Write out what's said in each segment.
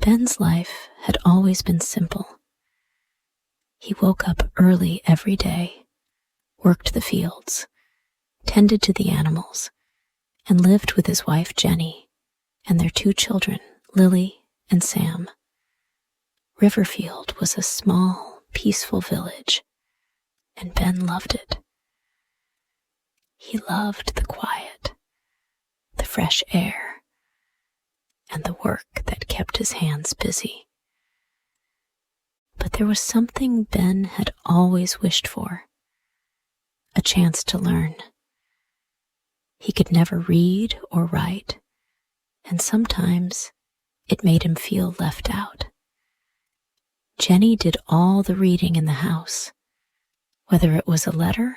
Ben's life had always been simple. He woke up early every day, worked the fields, tended to the animals, and lived with his wife Jenny and their 2 children, Lily and Sam. Riverfield was a small, peaceful village, and Ben loved it. He loved the quiet, the fresh air, and the work that kept his hands busy. But there was something Ben had always wished for: a chance to learn. He could never read or write, and sometimes it made him feel left out. Jenny did all the reading in the house, whether it was a letter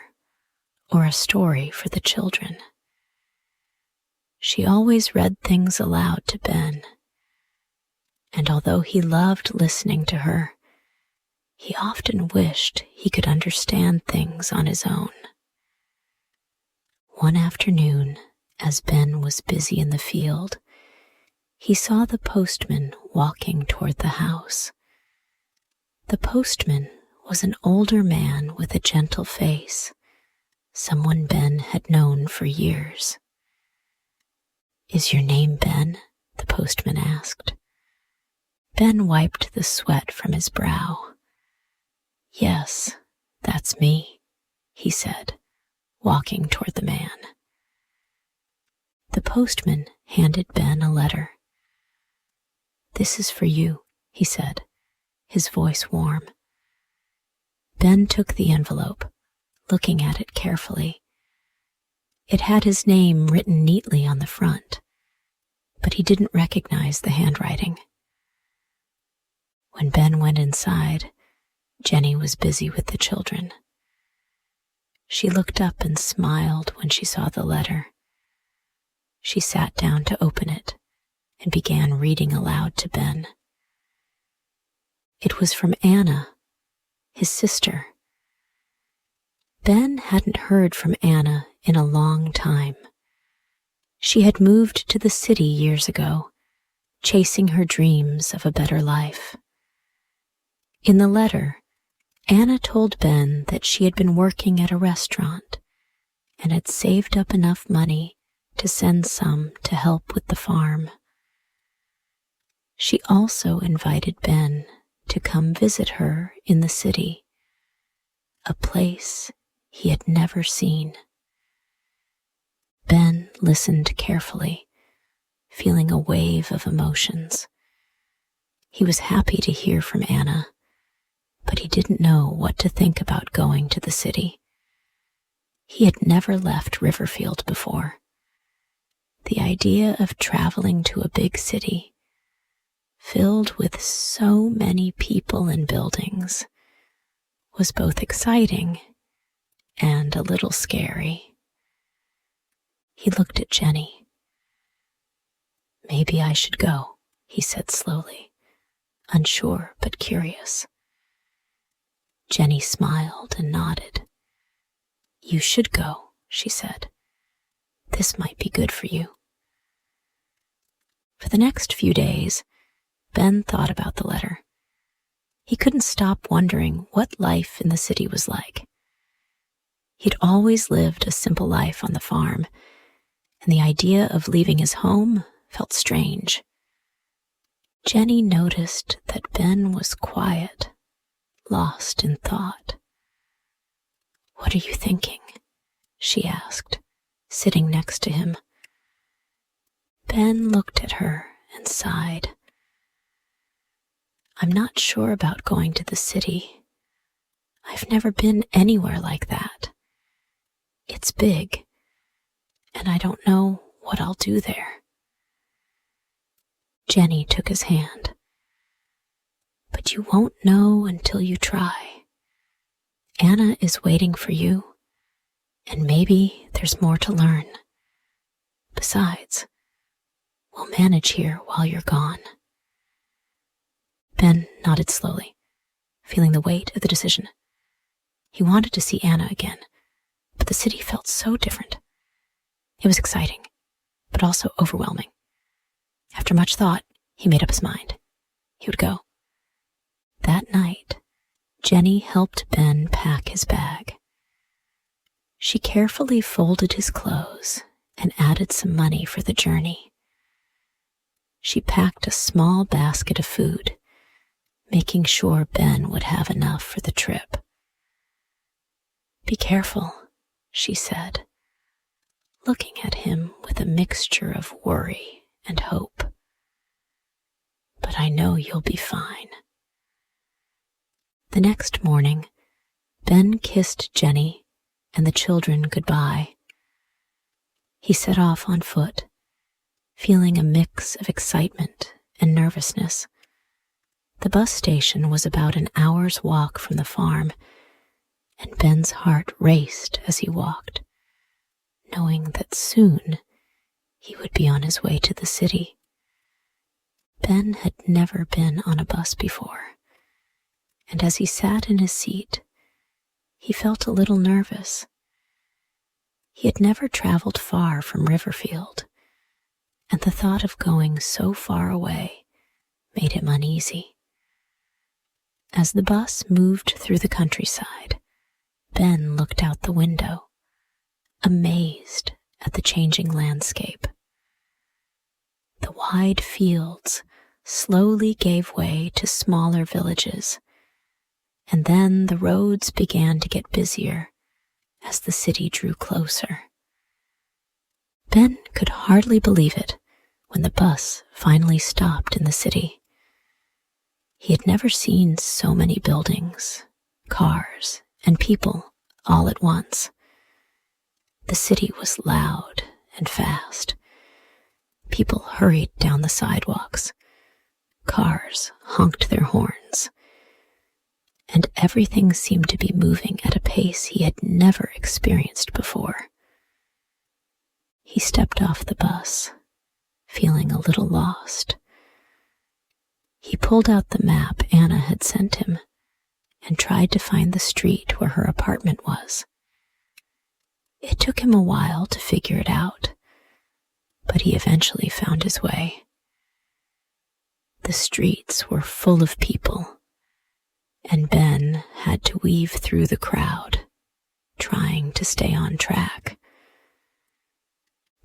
or a story for the children. She always read things aloud to Ben, and although he loved listening to her, he often wished he could understand things on his own. One afternoon, as Ben was busy in the field, he saw the postman walking toward the house. The postman was an older man with a gentle face, someone Ben had known for years. "Is your name Ben?" the postman asked. Ben wiped the sweat from his brow. "Yes, that's me," he said, walking toward the man. The postman handed Ben a letter. "This is for you," he said, his voice warm. Ben took the envelope, looking at it carefully. It had his name written neatly on the front, but he didn't recognize the handwriting. When Ben went inside, Jenny was busy with the children. She looked up and smiled when she saw the letter. She sat down to open it and began reading aloud to Ben. It was from Anna, his sister. Ben hadn't heard from Anna in a long time. She had moved to the city years ago, chasing her dreams of a better life. In the letter, Anna told Ben that she had been working at a restaurant and had saved up enough money to send some to help with the farm. She also invited Ben to come visit her in the city, a place he had never seen. Ben listened carefully, feeling a wave of emotions. He was happy to hear from Anna, but he didn't know what to think about going to the city. He had never left Riverfield before. The idea of traveling to a big city, filled with so many people and buildings, was both exciting and a little scary. He looked at Jenny. "Maybe I should go," he said slowly, unsure but curious. Jenny smiled and nodded. "You should go," she said. "This might be good for you." For the next few days, Ben thought about the letter. He couldn't stop wondering what life in the city was like. He'd always lived a simple life on the farm, and the idea of leaving his home felt strange. Jenny noticed that Ben was quiet, lost in thought. "What are you thinking?" she asked, sitting next to him. Ben looked at her and sighed. "I'm not sure about going to the city. I've never been anywhere like that. It's big, and I don't know what I'll do there." Jenny took his hand. "But you won't know until you try. Anna is waiting for you, and maybe there's more to learn. Besides, we'll manage here while you're gone." Ben nodded slowly, feeling the weight of the decision. He wanted to see Anna again, but the city felt so different. It was exciting, but also overwhelming. After much thought, he made up his mind. he would go. That night, Jenny helped Ben pack his bag. She carefully folded his clothes and added some money for the journey. She packed a small basket of food, making sure Ben would have enough for the trip. "Be careful," she said, looking at him with a mixture of worry and hope. "But I know you'll be fine." The next morning, Ben kissed Jenny and the children goodbye. He set off on foot, feeling a mix of excitement and nervousness. The bus station was about an hour's walk from the farm, and Ben's heart raced as he walked, knowing that soon he would be on his way to the city. Ben had never been on a bus before, and as he sat in his seat, he felt a little nervous. He had never traveled far from Riverfield, and the thought of going so far away made him uneasy. As the bus moved through the countryside, Ben looked out the window, amazed at the changing landscape. The wide fields slowly gave way to smaller villages, and then the roads began to get busier as the city drew closer. Ben could hardly believe it when the bus finally stopped in the city. He had never seen so many buildings, cars, and people all at once. The city was loud and fast. People hurried down the sidewalks. Cars honked their horns. And everything seemed to be moving at a pace he had never experienced before. He stepped off the bus, feeling a little lost. He pulled out the map Anna had sent him and tried to find the street where her apartment was. It took him a while to figure it out, but he eventually found his way. The streets were full of people, and Ben had to weave through the crowd, trying to stay on track.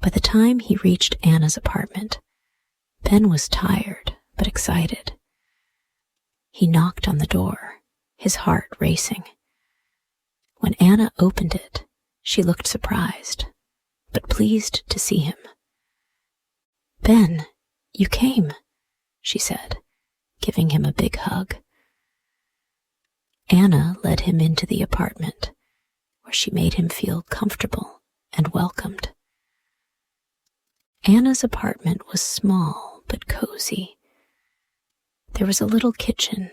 By the time he reached Anna's apartment, Ben was tired but excited. He knocked on the door, his heart racing. When Anna opened it, she looked surprised, but pleased to see him. "Ben, you came," she said, giving him a big hug. Anna led him into the apartment, where she made him feel comfortable and welcomed. Anna's apartment was small but cozy. There was a little kitchen,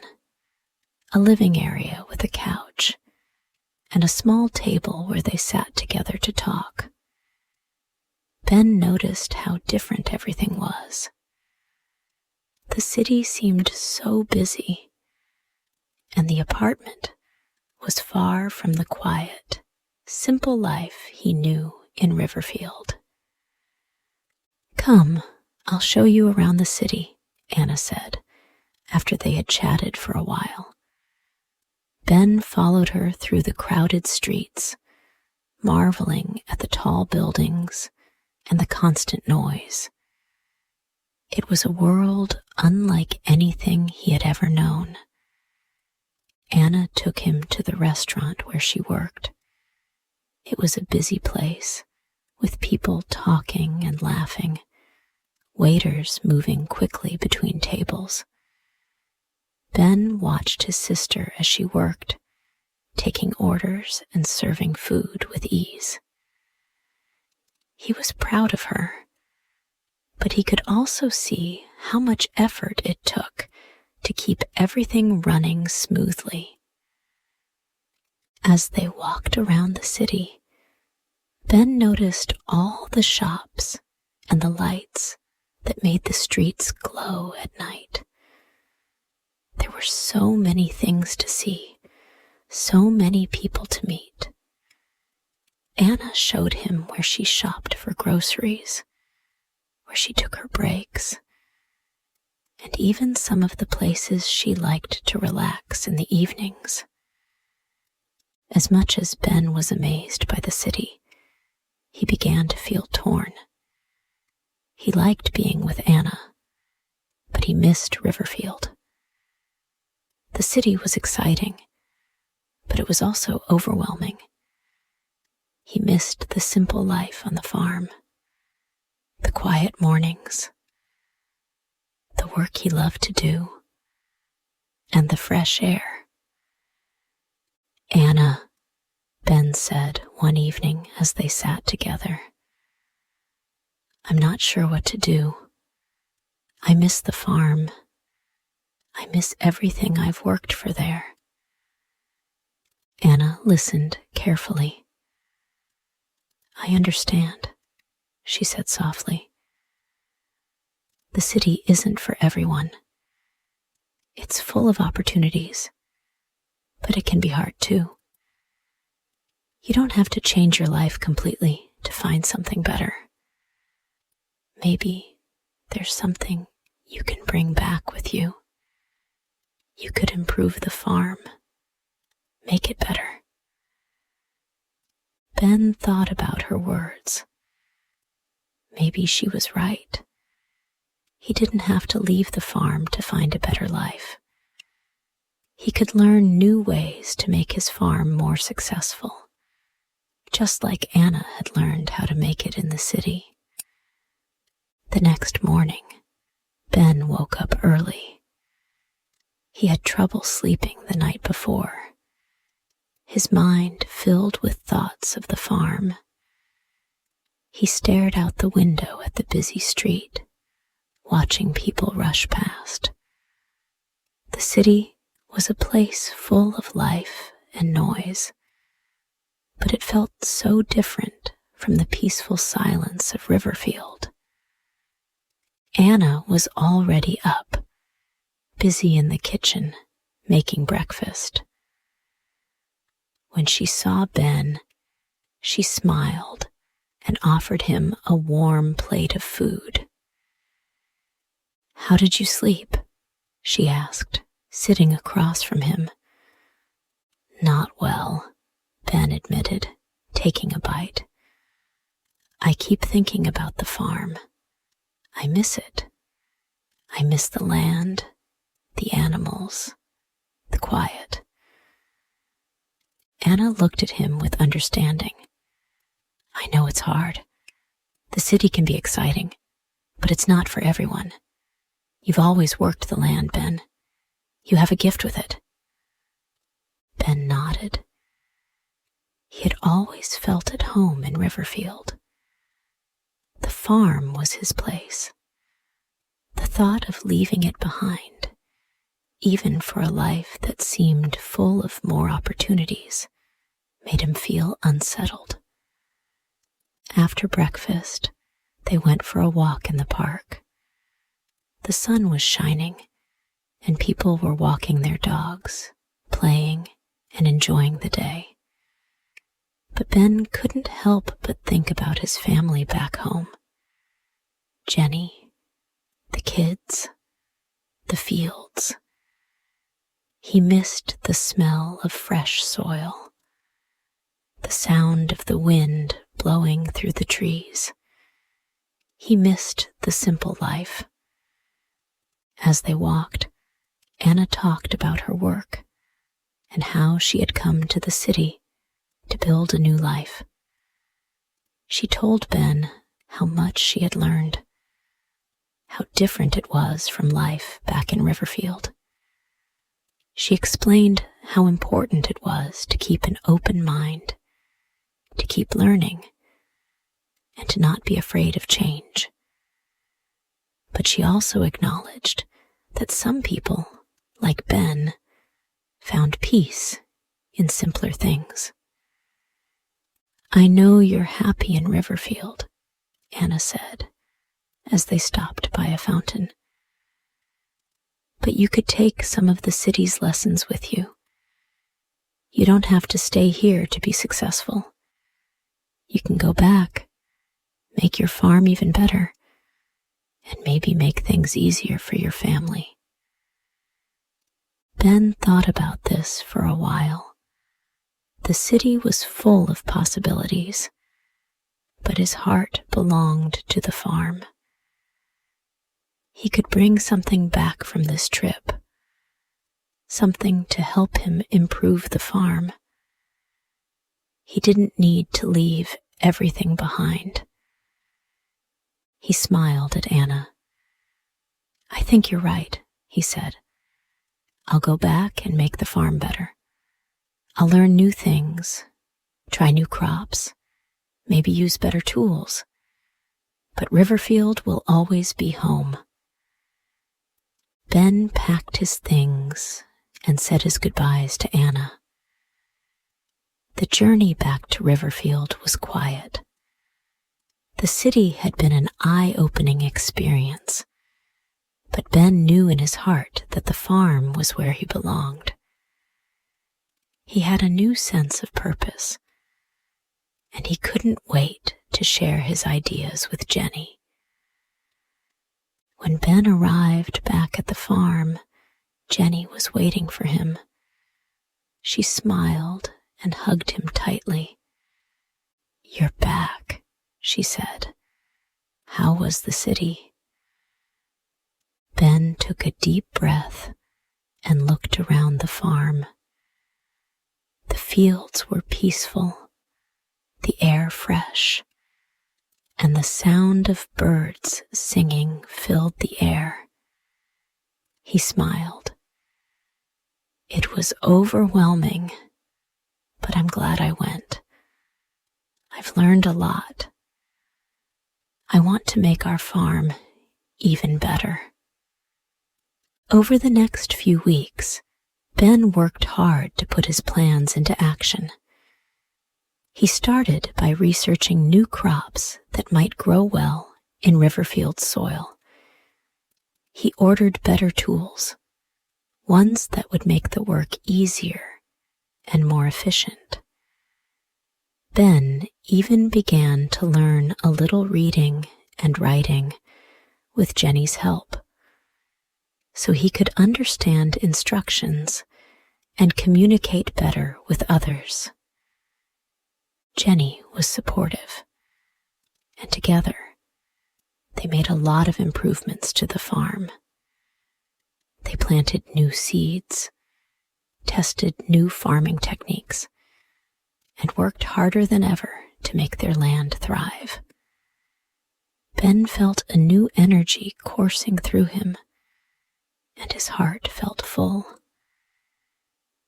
a living area with a couch, and a small table where they sat together to talk. Ben noticed how different everything was. The city seemed so busy, and the apartment was far from the quiet, simple life he knew in Riverfield. "Come, I'll show you around the city," Anna said, after they had chatted for a while. Ben followed her through the crowded streets, marveling at the tall buildings and the constant noise. It was a world unlike anything he had ever known. Anna took him to the restaurant where she worked. It was a busy place, with people talking and laughing, waiters moving quickly between tables. Ben watched his sister as she worked, taking orders and serving food with ease. He was proud of her, but he could also see how much effort it took to keep everything running smoothly. As they walked around the city, Ben noticed all the shops and the lights that made the streets glow at night. There were so many things to see, so many people to meet. Anna showed him where she shopped for groceries, where she took her breaks, and even some of the places she liked to relax in the evenings. As much as Ben was amazed by the city, he began to feel torn. He liked being with Anna, but he missed Riverfield. The city was exciting, but it was also overwhelming. He missed the simple life on the farm, the quiet mornings, the work he loved to do, and the fresh air. "Anna," Ben said one evening as they sat together, "I'm not sure what to do. I miss the farm. I miss everything I've worked for there." Anna listened carefully. "I understand," she said softly. "The city isn't for everyone. It's full of opportunities, but it can be hard too. You don't have to change your life completely to find something better. Maybe there's something you can bring back with you. You could improve the farm, make it better." Ben thought about her words. Maybe she was right. He didn't have to leave the farm to find a better life. He could learn new ways to make his farm more successful, just like Anna had learned how to make it in the city. The next morning, Ben woke up early. He had trouble sleeping the night before, his mind filled with thoughts of the farm. He stared out the window at the busy street, watching people rush past. The city was a place full of life and noise, but it felt so different from the peaceful silence of Riverfield. Anna was already up, busy in the kitchen, making breakfast. When she saw Ben, she smiled and offered him a warm plate of food. "How did you sleep?" she asked, sitting across from him. "Not well," Ben admitted, taking a bite. "I keep thinking about the farm. I miss it. I miss the land, the animals, the quiet." Anna looked at him with understanding. "I know it's hard. The city can be exciting, but it's not for everyone. You've always worked the land, Ben. You have a gift with it." Ben nodded. He had always felt at home in Riverfield. The farm was his place. The thought of leaving it behind, even for a life that seemed full of more opportunities, made him feel unsettled. After breakfast, they went for a walk in the park. The sun was shining, and people were walking their dogs, playing and enjoying the day. But Ben couldn't help but think about his family back home. Jenny, the kids, the fields. He missed the smell of fresh soil, the sound of the wind blowing through the trees. He missed the simple life. As they walked, Anna talked about her work and how she had come to the city to build a new life. She told Ben how much she had learned, how different it was from life back in Riverfield. She explained how important it was to keep an open mind, to keep learning, and to not be afraid of change. But she also acknowledged that some people, like Ben, found peace in simpler things. "I know you're happy in Riverfield," Anna said, as they stopped by a fountain. "But you could take some of the city's lessons with you. You don't have to stay here to be successful. You can go back, make your farm even better, and maybe make things easier for your family. Ben thought about this for a while. The city was full of possibilities, but his heart belonged to the farm. He could bring something back from this trip, something to help him improve the farm. He didn't need to leave everything behind. He smiled at Anna. "I think you're right," he said. "I'll go back and make the farm better. I'll learn new things, try new crops, maybe use better tools. But Riverfield will always be home." Ben packed his things and said his goodbyes to Anna. The journey back to Riverfield was quiet. The city had been an eye-opening experience, but Ben knew in his heart that the farm was where he belonged. He had a new sense of purpose, and he couldn't wait to share his ideas with Jenny. When Ben arrived back at the farm, Jenny was waiting for him. She smiled and hugged him tightly. "You're back," she said. "How was the city?" Ben took a deep breath and looked around the farm. The fields were peaceful, the air fresh, and the sound of birds singing filled the air. He smiled. "It was overwhelming, but I'm glad I went. I've learned a lot. I want to make our farm even better." Over the next few weeks, Ben worked hard to put his plans into action. He started by researching new crops that might grow well in Riverfield soil. He ordered better tools, ones that would make the work easier and more efficient. Ben even began to learn a little reading and writing with Jenny's help, so he could understand instructions and communicate better with others. Jenny was supportive, and together they made a lot of improvements to the farm. They planted new seeds, tested new farming techniques, and worked harder than ever to make their land thrive. Ben felt a new energy coursing through him, and his heart felt full.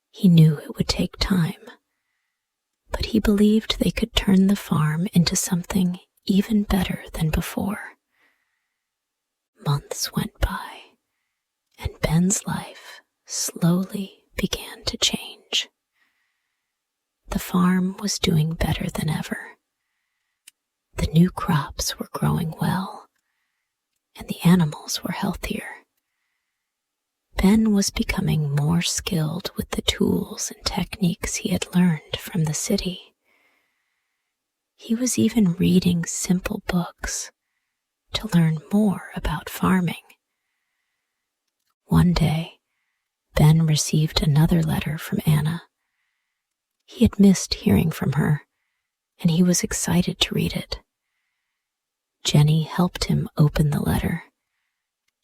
He knew it would take time, but he believed they could turn the farm into something even better than before. Months went by, and Ben's life slowly began to change. The farm was doing better than ever. The new crops were growing well, and the animals were healthier. Ben was becoming more skilled with the tools and techniques he had learned from the city. He was even reading simple books to learn more about farming. One day, Ben received another letter from Anna. He had missed hearing from her, and he was excited to read it. Jenny helped him open the letter,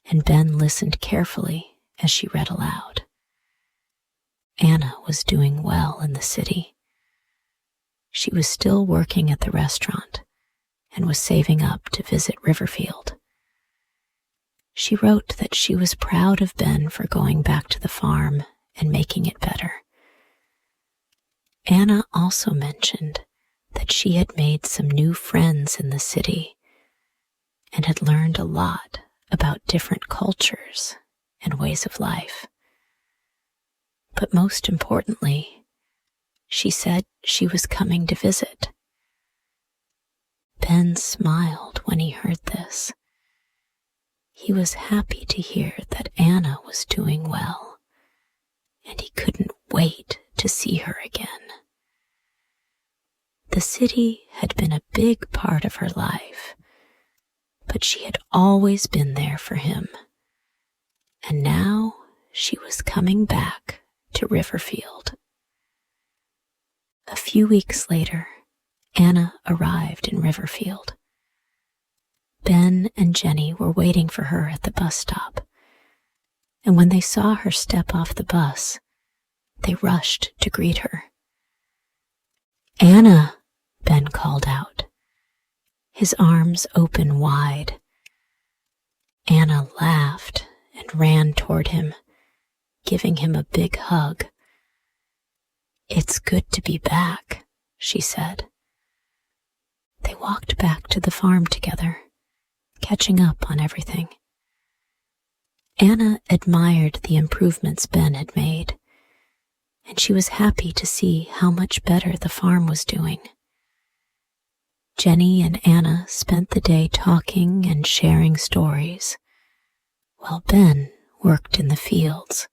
and Ben listened carefully as she read aloud. Anna was doing well in the city. She was still working at the restaurant and was saving up to visit Riverfield. She wrote that she was proud of Ben for going back to the farm and making it better. Anna also mentioned that she had made some new friends in the city and had learned a lot about different cultures and ways of life. But most importantly, she said she was coming to visit. Ben smiled when he heard this. He was happy to hear that Anna was doing well, and he couldn't wait to see her again. The city had been a big part of her life, but she had always been there for him. And now she was coming back to Riverfield. A few weeks later, Anna arrived in Riverfield. Ben and Jenny were waiting for her at the bus stop, and when they saw her step off the bus, they rushed to greet her. "Anna," Ben called out, his arms open wide. Anna laughed and ran toward him, giving him a big hug. "It's good to be back," she said. They walked back to the farm together, catching up on everything. Anna admired the improvements Ben had made, and she was happy to see how much better the farm was doing. Jenny and Anna spent the day talking and sharing stories, while Ben worked in the fields.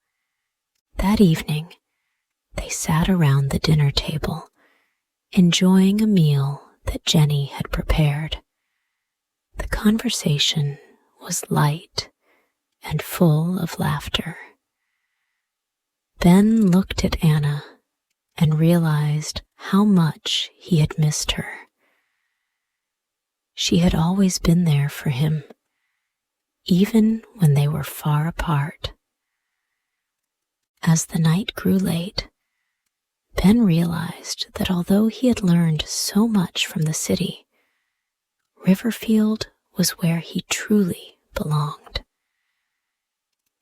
That evening, they sat around the dinner table, enjoying a meal that Jenny had prepared. The conversation was light and full of laughter. Ben looked at Anna and realized how much he had missed her. She had always been there for him, even when they were far apart. As the night grew late, Ben realized that although he had learned so much from the city, Riverfield was where he truly belonged.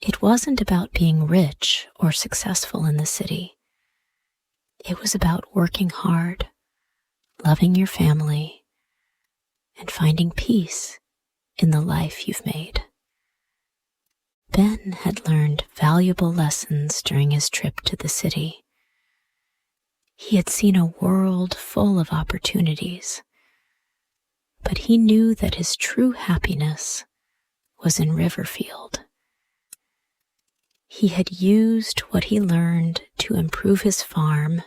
It wasn't about being rich or successful in the city. It was about working hard, loving your family, and finding peace in the life you've made. Ben had learned valuable lessons during his trip to the city. He had seen a world full of opportunities, but he knew that his true happiness was in Riverfield. He had used what he learned to improve his farm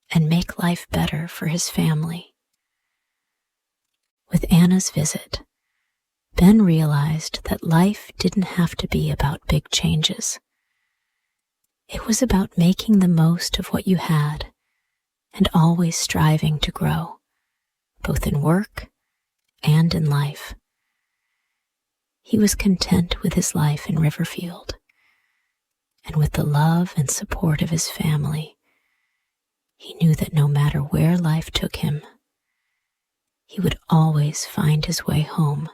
and make life better for his family. With Anna's visit, Ben realized that life didn't have to be about big changes. It was about making the most of what you had and always striving to grow, both in work and in life. He was content with his life in Riverfield, and with the love and support of his family, he knew that no matter where life took him, he would always find his way home